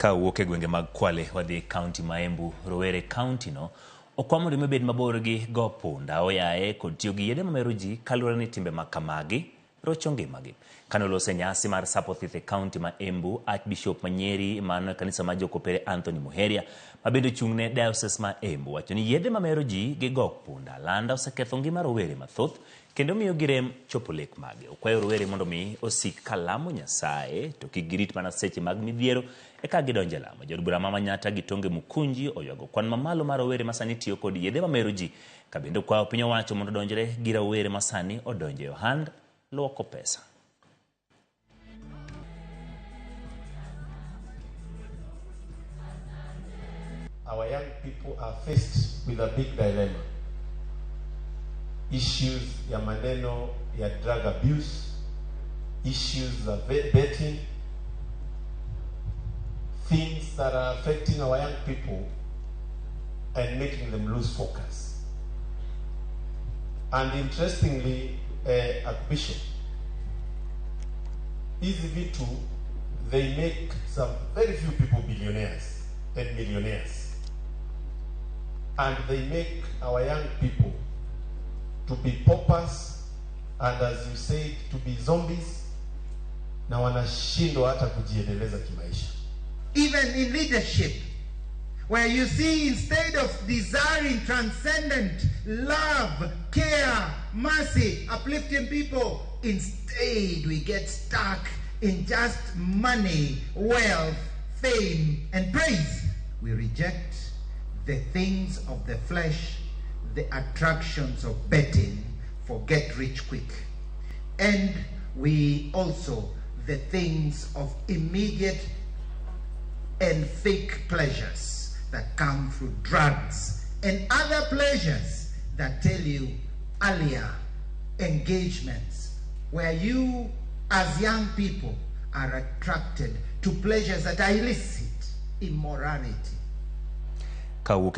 Ka wuok e gwenge mag Kwale wadhi kaunti ma Embu, rowere kaunti no okwamo rime bed mabor gi go punda oyaye kod tiyo gi yedhe mamero ji kaluwore ni timbe ma kamagi rocho ngimagi. Kano lose nyasi mar sapo thith e kaunti ma Embu, Archbishop Manyeri man kanisa ma Jokopere Anthony Muheria mabende chung'ne diocese ma Embu wacho ni yedhe mamero ji gi go punda landa oseketho ngima rowere mathoth kendo miyo girem chopo lek mage. Okwayo rowere mondo mi osik kalamo Nyasaye to kik girit mana seche mag midhiero eka gidonje lamo. Jod bura ma Manyata gi Tonge Mukunji oywago kwan mamalo mar rowere masani tiyo kod yedhe mamero ji ka bende kwayo piny owacho mondo donjre gi rowere masani odonje ohand luoko pesa. Our young people are faced with a big dilemma. Issues ya maneno ya drug abuse, issues of betting, things that are affecting our young people and making them lose focus. And interestingly, Archbishop, easy V2, they make some very few people billionaires and millionaires. And they make our young people to be paupers and, as you said, to be zombies, na wanashindwa hata kujiendeleza kimaisha. Even in leadership, where you see instead of desiring transcendent love, care, mercy, uplifting people, instead we get stuck in just money, wealth, fame, and praise. We reject the things of the flesh, the attractions of betting for get rich quick. And we also the things of immediate and fake pleasures that come through drugs and other pleasures that tell you earlier engagements where you as young people are attracted to pleasures that are illicit, immorality.